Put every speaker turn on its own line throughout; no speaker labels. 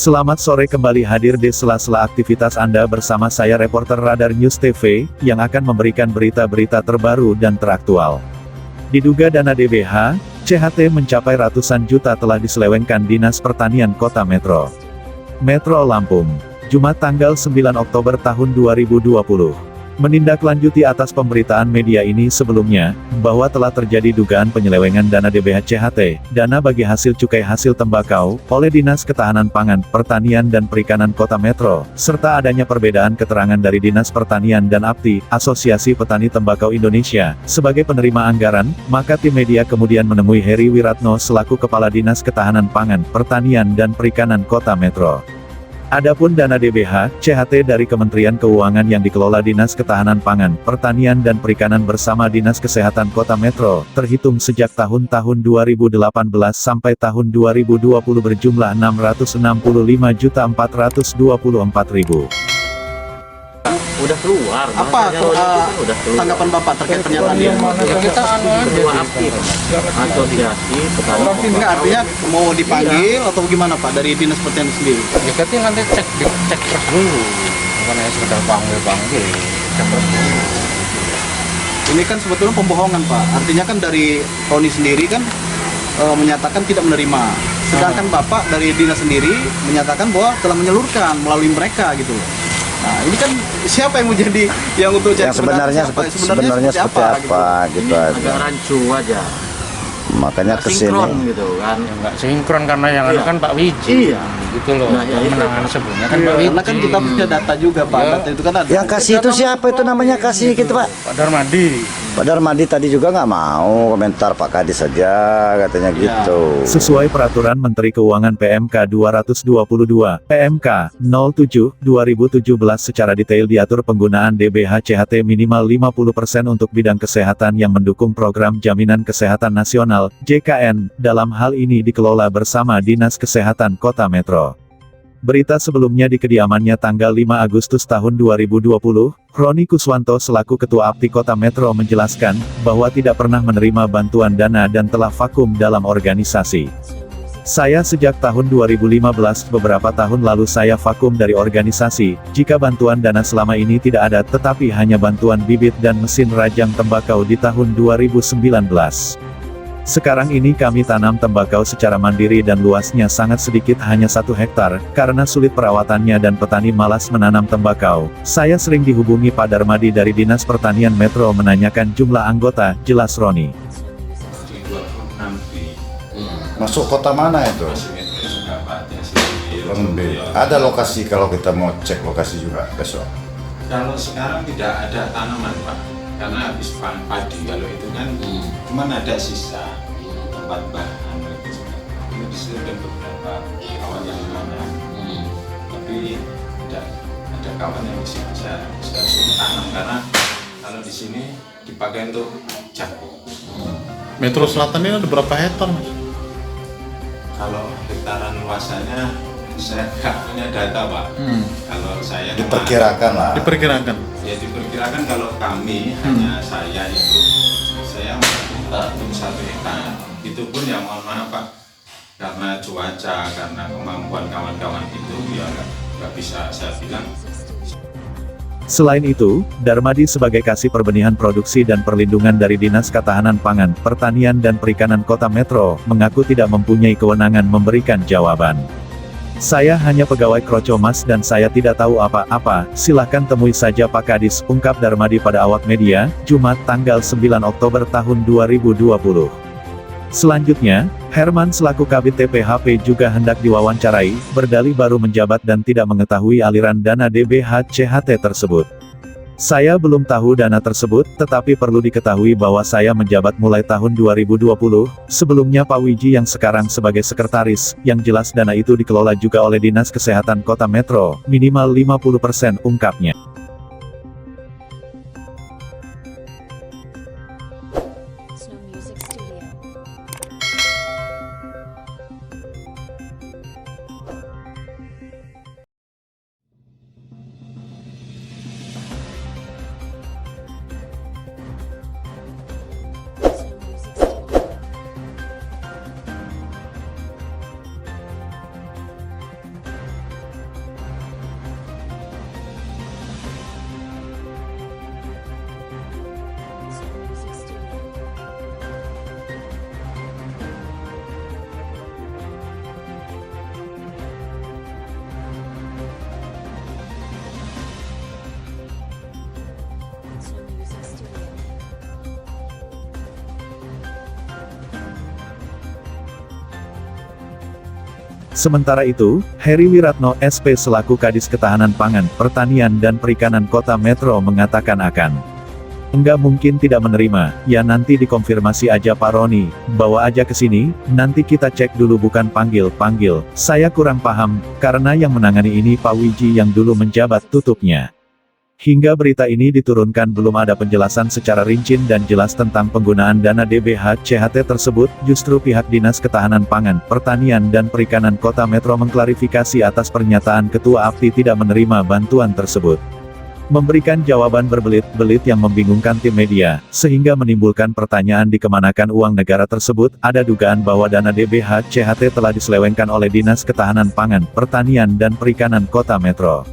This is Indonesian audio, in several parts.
Selamat sore, kembali hadir di sela-sela aktivitas Anda bersama saya reporter Radar News TV, yang akan memberikan berita-berita terbaru dan teraktual. Diduga dana DBH, CHT mencapai ratusan juta telah diselewengkan Dinas Pertanian Kota Metro Lampung, Jumat tanggal 9 Oktober tahun 2020. Menindaklanjuti atas pemberitaan media ini sebelumnya, bahwa telah terjadi dugaan penyelewengan dana DBH CHT, dana bagi hasil cukai hasil tembakau, oleh Dinas Ketahanan Pangan, Pertanian dan Perikanan Kota Metro, serta adanya perbedaan keterangan dari Dinas Pertanian dan APTI, Asosiasi Petani Tembakau Indonesia, sebagai penerima anggaran, maka tim media kemudian menemui Heri Wiratno selaku Kepala Dinas Ketahanan Pangan, Pertanian dan Perikanan Kota Metro. Adapun dana DBH, CHT dari Kementerian Keuangan yang dikelola Dinas Ketahanan Pangan, Pertanian dan Perikanan bersama Dinas Kesehatan Kota Metro, terhitung sejak tahun-tahun 2018 sampai tahun 2020 berjumlah Rp665.424.000.
Udah keluar.
Apa tanggapan Bapak terkait pernyataan ini?
Ya kita ketua aktif asosiasi petani.
Enggak, artinya mau dipanggil atau gimana Pak dari Dinas Pertanian sendiri?
Ya kita nanti cek terus dulu. Bukan hanya sekedar panggil, cek terus dulu.
Ini kan sebetulnya pembohongan Pak. Artinya kan dari Roni sendiri kan menyatakan tidak menerima. Sedangkan Bapak dari Dinas sendiri menyatakan bahwa telah menyalurkan melalui mereka gitu. Nah, ini kan siapa yang mau jadi yang untuk cek
sebenarnya seperti apa gitu aja.
Agak rancu aja.
Makanya kesini
gitu kan.
Ya, nggak sinkron karena yang ada kan Pak Wiji.
Iya.
Gitu loh.
Nah, ya
menangan sebelumnya kan Pak Wiji.
karena kan kita punya data juga Pak. Data itu kan ada.
yang kasih itu siapa itu namanya kasih gitu Pak?
Pak Darmadi.
Pak Darmadi tadi juga nggak mau komentar Pak Kadis saja katanya gitu.
Sesuai Peraturan Menteri Keuangan PMK 222, PMK 07/2017 secara detail diatur penggunaan DBH CHT minimal 50% untuk bidang kesehatan yang mendukung program Jaminan Kesehatan Nasional, JKN, dalam hal ini dikelola bersama Dinas Kesehatan Kota Metro. Berita sebelumnya di kediamannya tanggal 5 Agustus tahun 2020, Roni Kuswanto selaku Ketua APTI Kota Metro menjelaskan, bahwa tidak pernah menerima bantuan dana dan telah vakum dalam organisasi. Saya sejak tahun 2015, beberapa tahun lalu saya vakum dari organisasi, jika bantuan dana selama ini tidak ada tetapi hanya bantuan bibit dan mesin rajang tembakau di tahun 2019. Sekarang ini kami tanam tembakau secara mandiri dan luasnya sangat sedikit hanya 1 hektar, karena sulit perawatannya dan petani malas menanam tembakau. Saya sering dihubungi Pak Darmadi dari Dinas Pertanian Metro menanyakan jumlah anggota, jelas Roni.
Masuk kota mana itu? Ada lokasi kalau kita mau cek lokasi juga besok.
Kalau sekarang tidak ada tanaman Pak, karena habis padi. Kalau itu kan cuman ada sisa tempat bahan itu disediakan beberapa kawan yang mana, tapi ada kawan yang bisa suruh tanam karena kalau di sini dipakai untuk jagung.
Metro Selatan ini ada berapa hektar Mas?
Kalau hektaran luasannya saya nggak punya data Pak. Kalau saya
Diperkirakan lah.
Diperkirakan.
ya diperkirakan kalau kami hanya saya itu saya untuk 1 hektar. Itu pun ya mohon maaf Pak, karena cuaca, karena kemampuan kawan-kawan itu ya nggak bisa saya bilang.
Selain itu, Darmadi sebagai Kasih Perbenihan Produksi dan Perlindungan dari Dinas Ketahanan Pangan, Pertanian dan Perikanan Kota Metro, mengaku tidak mempunyai kewenangan memberikan jawaban. Saya hanya pegawai Krocomas dan saya tidak tahu apa-apa, silahkan temui saja Pak Kadis, ungkap Darmadi pada awak media, Jumat tanggal 9 Oktober tahun 2020. Selanjutnya, Herman selaku Kabid TPHP juga hendak diwawancarai, berdalih baru menjabat dan tidak mengetahui aliran dana DBH CHT tersebut. Saya belum tahu dana tersebut, tetapi perlu diketahui bahwa saya menjabat mulai tahun 2020, sebelumnya Pak Wiji yang sekarang sebagai sekretaris, yang jelas dana itu dikelola juga oleh Dinas Kesehatan Kota Metro, minimal 50%, ungkapnya. Sementara itu, Heri Wiratno SP selaku Kadis Ketahanan Pangan, Pertanian dan Perikanan Kota Metro mengatakan enggak mungkin tidak menerima, ya nanti dikonfirmasi aja Pak Roni, bawa aja ke sini, nanti kita cek dulu bukan panggil, saya kurang paham, karena yang menangani ini Pak Wiji yang dulu menjabat tutupnya. Hingga berita ini diturunkan belum ada penjelasan secara rinci dan jelas tentang penggunaan dana DBH CHT tersebut, justru pihak Dinas Ketahanan Pangan, Pertanian dan Perikanan Kota Metro mengklarifikasi atas pernyataan Ketua APTI tidak menerima bantuan tersebut. Memberikan jawaban berbelit-belit yang membingungkan tim media, sehingga menimbulkan pertanyaan dikemanakan uang negara tersebut. Ada dugaan bahwa dana DBH CHT telah diselewengkan oleh Dinas Ketahanan Pangan, Pertanian dan Perikanan Kota Metro.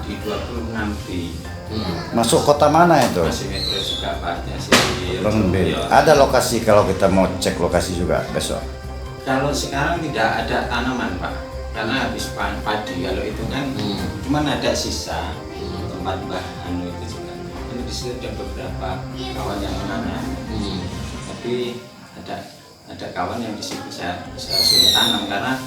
Di 26B
Masuk kota mana itu?
masih Metro juga Pak, masih
Kurang lebih. Ada lokasi kalau kita mau cek lokasi juga besok.
Kalau sekarang tidak ada tanaman Pak, karena habis padi. Kalau itu kan cuman ada sisa tempat bahan itu juga. Ini di situ ada beberapa kawan yang menanam, tapi ada kawan yang di situ saya suruh tanam karena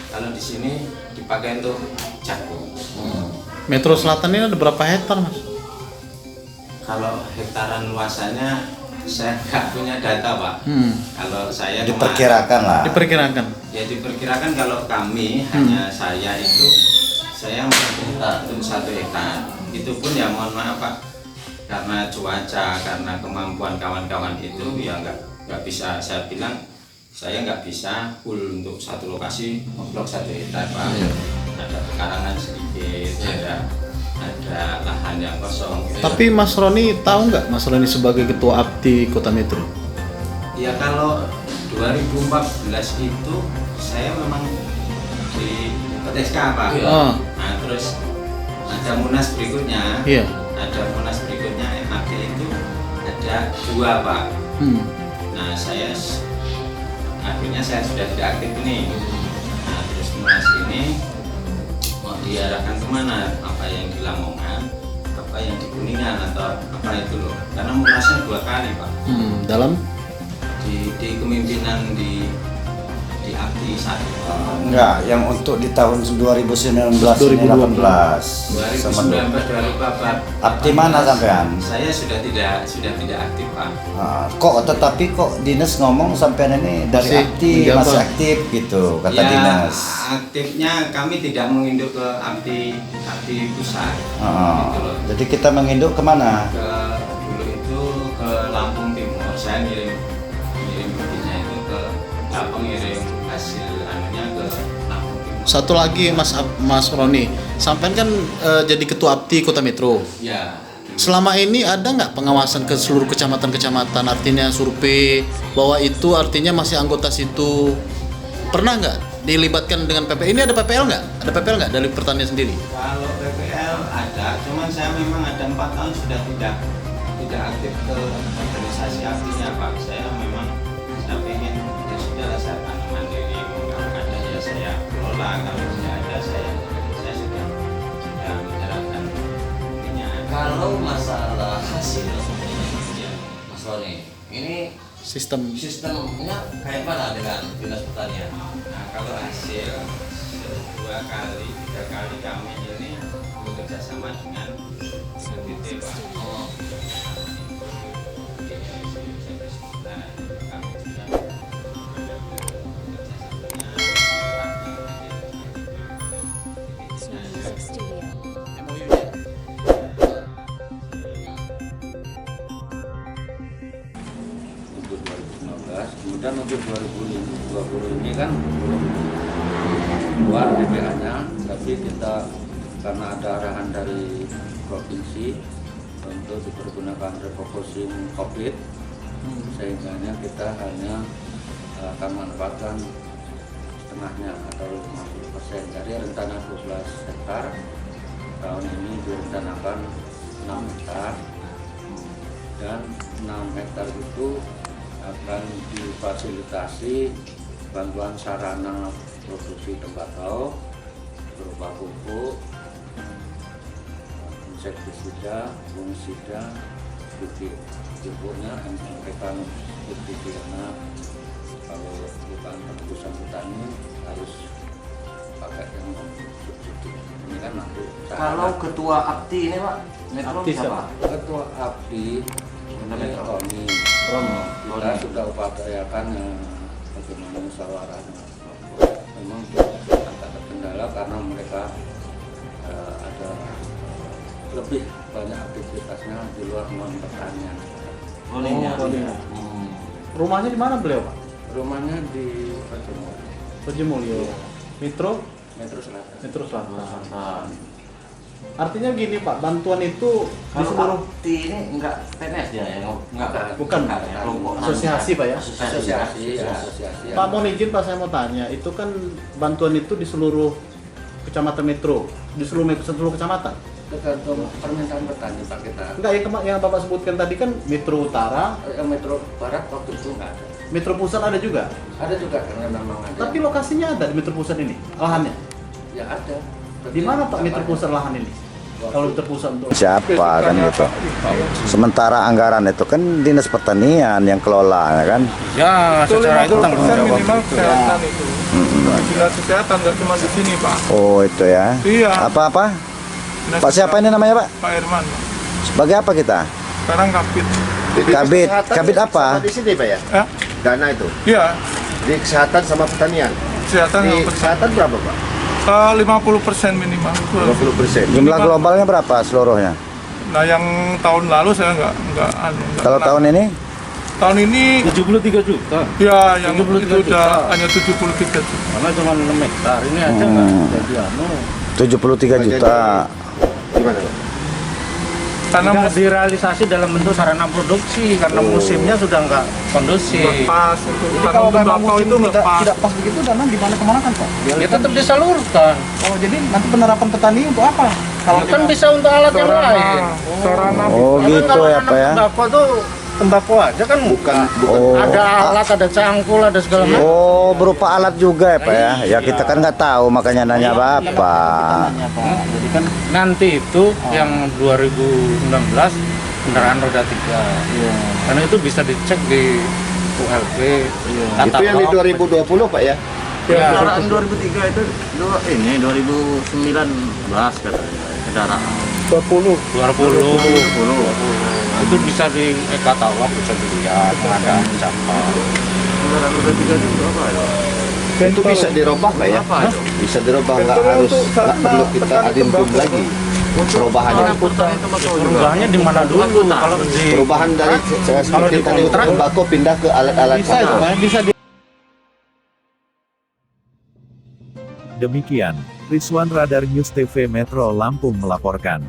kalau di sini dipakai untuk jagung.
Metro Selatan ini ada berapa hektar, Mas?
Kalau hektaran luasannya saya nggak punya data Pak. Kalau saya
Diperkirakan lah.
Diperkirakan.
ya diperkirakan kalau kami hanya saya itu saya untuk 1 hektar. Itu pun ya mohon maaf Pak, karena cuaca, karena kemampuan kawan-kawan itu ya nggak bisa saya bilang saya nggak bisa full untuk satu lokasi blok 1 hektar Pak. Ada pekarangan sedikit, ada lahan yang kosong.
Tapi Mas Roni tahu nggak Mas Roni sebagai Ketua APTI Kota Metro?
Ya kalau 2014 itu saya memang di PTSK Pak. Nah terus ada munas berikutnya.
Iya.
Ada munas berikutnya MAP itu ada 2 Pak. Nah akhirnya saya sudah tidak aktif ini. Nah terus munas ini mau diarahkan kemana? Apa yang di Lamongan, apa yang di Kuningan atau apa itu loh? Karena munasnya 2 kali Pak.
Dalam
Di kepemimpinan di APTI 1.
Enggak, yang untuk di tahun 2019
2020.
2018 sama
2019
APTI mana sampean?
Saya sudah tidak aktif Pak.
Tetapi kok Dinas ngomong sampean ini dari
Masih
APTI
menjabat.
masih aktif gitu kata
Ya,
Dinas.
aktifnya kami tidak menginduk ke APTI pusat. Gitu loh.
Jadi kita menginduk kemana?
Dulu itu ke Lampung Timur. Saya ngirim buktinya itu ke ngirim hasil anunya ke Lampung Timur.
satu lagi Mas Roni, sampean kan jadi Ketua APTI Kota Metro.
Ya.
Selama ini ada nggak pengawasan ke seluruh kecamatan-kecamatan, artinya survei bahwa itu artinya masih anggota situ? Pernah nggak dilibatkan dengan PPL? Ini ada PPL nggak? Ada PPL nggak dari pertanian sendiri?
Kalau PPL ada, cuman saya memang ada 4 tahun sudah tidak aktif ke organisasi APTI-nya Pak. Saya pengen ya sudah saya tanam mandiri, kalau ada ya saya kelola, kalau tidak ada saya sudah menjalankan ininya.
Kalau masalah hasil ya, Mas Roni, ini sistemnya kayak mana dengan Dinas Pertanian?
Nah kalau hasil 2 kali 3 kali kami ini bekerja sama dengan BPT Pak.
Kemudian untuk 2020 ini kan belum keluar DPA-nya, tapi kita karena ada arahan dari provinsi untuk dipergunakan refocusing COVID, sehingga kita hanya akan manfaatkan setengahnya atau 50%. Jadi rencana 12 hektar tahun ini direncanakan 6 hektar, dan 6 hektar itu akan difasilitasi bantuan sarana produksi tembakau berupa pupuk, insektisida, fungisida, bibit. Pupuknya NPK subsidi karena kalau bukan keputusan petani harus pakai yang subsidi. Ini kan nanti
Kalau ketua APTI ini Pak, Metro
APTI
siapa?
ketua APTI ini Romi. Kita sudah upayakan bagaimana musyawarahnya. Memang agak terkendala karena mereka ada lebih banyak aktivitasnya di luar non pertanian.
Rumahnya di mana beliau Pak?
Rumahnya di Rajamulyo,
Rajamulyo. Metro
Selatan.
Metro Selatan. Artinya gini Pak, bantuan itu di
Kalau
seluruh
APTI ini enggak PNS dia ya? Enggak.
Bukan,
ya, kelompok
asosiasi Pak ya.
Asosiasi.
Pak mohon izin Pak, saya mau tanya, itu kan bantuan itu di seluruh kecamatan Metro, di seluruh kecamatan.
Tergantung permintaan petani Pak kita.
Enggak, yang Bapak sebutkan tadi kan Metro Utara,
Yang Metro Barat waktu itu nggak ada.
Metro Pusat ada juga.
Ada juga karena memang ada.
Tapi lokasinya ada di Metro Pusat ini, lahannya.
Ya ada.
Di mana Pak Metro Pusat lahan ini? Kalau Metro Pusat untuk
Siapa kan gitu. Sementara anggaran itu kan Dinas Pertanian yang kelola ya kan.
Ya, secara itu tanggung jawab.
minimal kesehatan itu. Dinas kesehatan nggak cuma di sini Pak.
Oh itu ya.
Iya.
Apa?
Dinas
Pak siapa ini namanya Pak?
Pak Herman.
Sebagai apa kita?
Sekarang kapit.
Kabit apa?
Di sini Pak ya?
Ya?
Dana itu.
Iya.
Di kesehatan sama pertanian.
Kesehatan
Di
sama
kesehatan berapa Pak?
50% minimal.
50%.
Jumlah globalnya berapa seluruhnya?
Nah yang tahun lalu saya nggak
Kalau
kenal.
tahun ini?
Tahun ini
73 juta.
ya yang
73
itu
juta.
udah hanya 73 juta.
Karena cuma 6 hektar ini aja nggak jadi
73 juta.
Gimana Pak?
Karena
nggak direalisasi dalam bentuk sarana produksi karena musimnya sudah nggak kondusif.
pas itu. Karena tembakau itu lepas.
Tidak pas begitu dana di mana kemana kan Pak?
Ya tetap disalurkan.
Oh jadi nanti penerapan petani untuk apa? Kalau
Kan bisa untuk alat yang lain.
Sarana
Oh gitu ya Pak ya.
Tembakau tuh tembakau aja kan bukan.
Oh.
Ada alat, ada cangkul, ada segala macam.
Oh berupa alat juga ya Pak ya. Ya kita kan nggak tahu makanya nanya Bapak.
Jadi kan
Nanti itu yang 2019 kendaraan roda 3. Karena itu bisa dicek di ULP.
Itu yang di 2020 Pak ya?
Kendaraan 2003 itu ini 2019 katanya kendaraan
20. Itu bisa di e-katalog, bisa dilihat ada siapa.
kendaraan roda 3 itu berapa ya?
Itu bisa dirubah Pak ya? Bisa dirubah, nggak perlu kita adendum lagi perubahannya.
Perubahannya di mana dulu? Kalau di
Perubahan dari seperti tadi tembakau pindah ke alat-alat
Demikian, Rizwan Radar News TV Metro Lampung melaporkan.